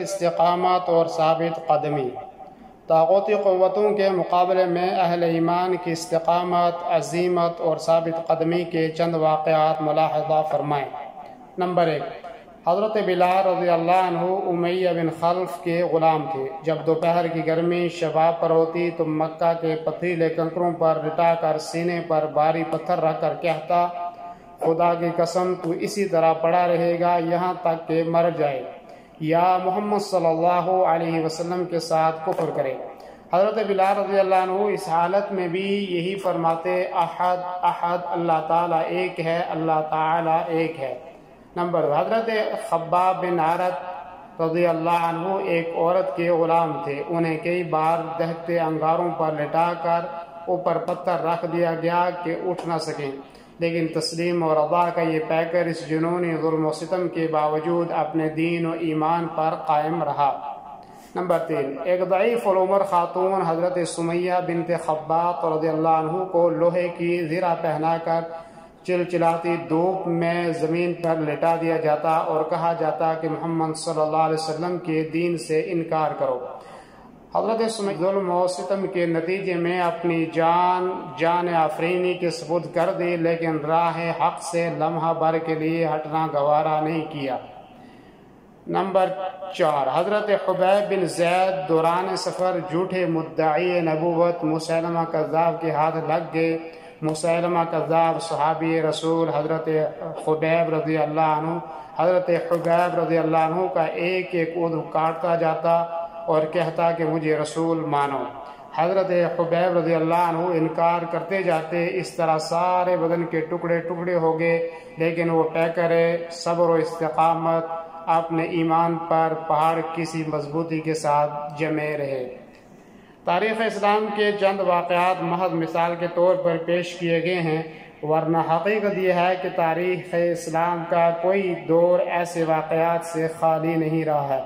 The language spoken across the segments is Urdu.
استقامت اور ثابت قدمی۔ طاغوتی قوتوں کے مقابلے میں اہل ایمان کی استقامت، عزیمت اور ثابت قدمی کے چند واقعات ملاحظہ فرمائیں۔ نمبر 1، حضرت بلال رضی اللہ عنہ امیہ بن خلف کے غلام تھے۔ جب دوپہر کی گرمی شباب پر ہوتی تو مکہ کے پتھریلے کنکروں پر لٹا کر سینے پر بھاری پتھر رکھ کر کہتا، خدا کی قسم تو اسی طرح پڑا رہے گا یہاں تک کہ مر جائے یا محمد صلی اللہ علیہ وسلم کے ساتھ کفر کرے۔ حضرت بلال رضی اللہ عنہ اس حالت میں بھی یہی فرماتے، احد احد، اللہ تعالیٰ ایک ہے، اللہ تعالیٰ ایک ہے۔ نمبر 2، حضرت خباب بن عرت رضی اللہ عنہ ایک عورت کے غلام تھے۔ انہیں کئی بار دہتے انگاروں پر لٹا کر اوپر پتھر رکھ دیا گیا کہ اٹھ نہ سکیں، لیکن تسلیم اور رضا کا یہ پیکر اس جنونی ظلم و ستم کے باوجود اپنے دین و ایمان پر قائم رہا۔ نمبر 3، ایک ضعیف العمر خاتون حضرت سمیہ بنت خباب رضی اللہ عنہ کو لوہے کی زرہ پہنا کر چلچلاتی دھوپ میں زمین پر لٹا دیا جاتا اور کہا جاتا کہ محمد صلی اللہ علیہ وسلم کے دین سے انکار کرو۔ حضرت سمیہ ظلم و ستم کے نتیجے میں اپنی جان آفرینی کے سپرد کر دی، لیکن راہ حق سے لمحہ بھر کے لیے ہٹنا گوارا نہیں کیا۔ نمبر 4، حضرت حبیب بن زید دوران سفر جھوٹے مدعی نبوت مسیلمہ کذاب کے ہاتھ لگ گئے۔ مسیلمہ کذاب صحابی رسول حضرت حبیب رضی اللہ عنہ کا ایک ایک عضو کاٹتا جاتا اور کہتا کہ مجھے رسول مانو۔ حضرت حبیب رضی اللہ عنہ انکار کرتے جاتے، اس طرح سارے بدن کے ٹکڑے ٹکڑے ہو گئے، لیکن وہ پیکر صبر و استقامت اپنے ایمان پر پہاڑ کسی مضبوطی کے ساتھ جمے رہے۔ تاریخ اسلام کے چند واقعات محض مثال کے طور پر پیش کیے گئے ہیں، ورنہ حقیقت یہ ہے کہ تاریخ اسلام کا کوئی دور ایسے واقعات سے خالی نہیں رہا ہے۔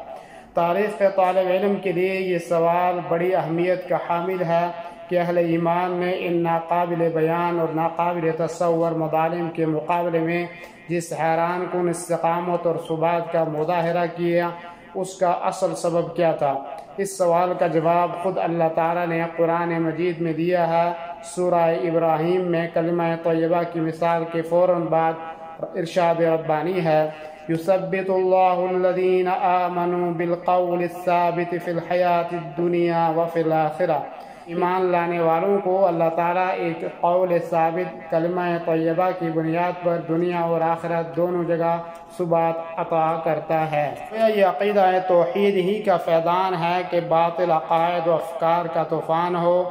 تاریخ کے طالب علم کے لیے یہ سوال بڑی اہمیت کا حامل ہے کہ اہل ایمان نے ان ناقابل بیان اور ناقابل تصور مظالم کے مقابلے میں جس حیران کن استقامت اور ثبات کا مظاہرہ کیا، اس کا اصل سبب کیا تھا؟ اس سوال کا جواب خود اللہ تعالیٰ نے قرآن مجید میں دیا ہے۔ سورہ ابراہیم میں کلمہ طیبہ کی مثال کے فوراً بعد ارشاد ربانی ہے، یثبت اللہ الذین آمنوا بالقول الثابت فی الحیاۃ الدنیا وفی الآخرہ۔ ایمان لانے والوں کو اللہ تعالیٰ ایک قول ثابت کلمہ طیبہ کی بنیاد پر دنیا اور آخرت دونوں جگہ ثبات عطا کرتا ہے۔ یہ عقیدہ توحید ہی کا فیضان ہے کہ باطل عقائد و افکار کا طوفان ہو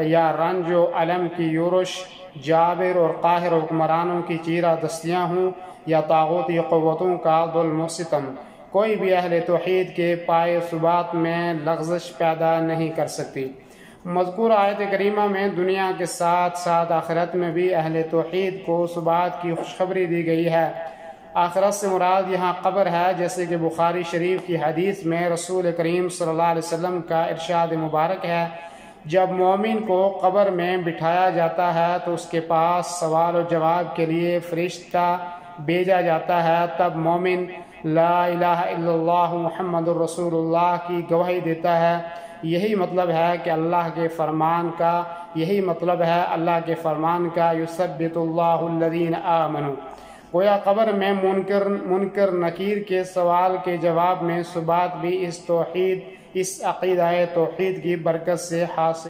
یا رنج و علم کی یورش، جابر اور قاہر حکمرانوں کی چیرہ دستیاں ہوں یا طاغوتی قوتوں کا ظلم و ستم، کوئی بھی اہل توحید کے پائے ثبات میں لغزش پیدا نہیں کر سکتی۔ مذکور آیت کریمہ میں دنیا کے ساتھ ساتھ آخرت میں بھی اہل توحید کو ثبات کی خوشخبری دی گئی ہے۔ آخرت سے مراد یہاں قبر ہے، جیسے کہ بخاری شریف کی حدیث میں رسول کریم صلی اللہ علیہ وسلم کا ارشاد مبارک ہے، جب مومن کو قبر میں بٹھایا جاتا ہے تو اس کے پاس سوال و جواب کے لیے فرشتہ بھیجا جاتا ہے، تب مومن لا الہ الا اللہ محمد الرسول اللہ کی گواہی دیتا ہے۔ یہی مطلب ہے اللہ کے فرمان کا یثبت اللہ الذین آمنوا۔ گویا قبر میں منکر نکیر کے سوال کے جواب میں ثبات بھی اس عقیدہ توحید کی برکت سے حاصل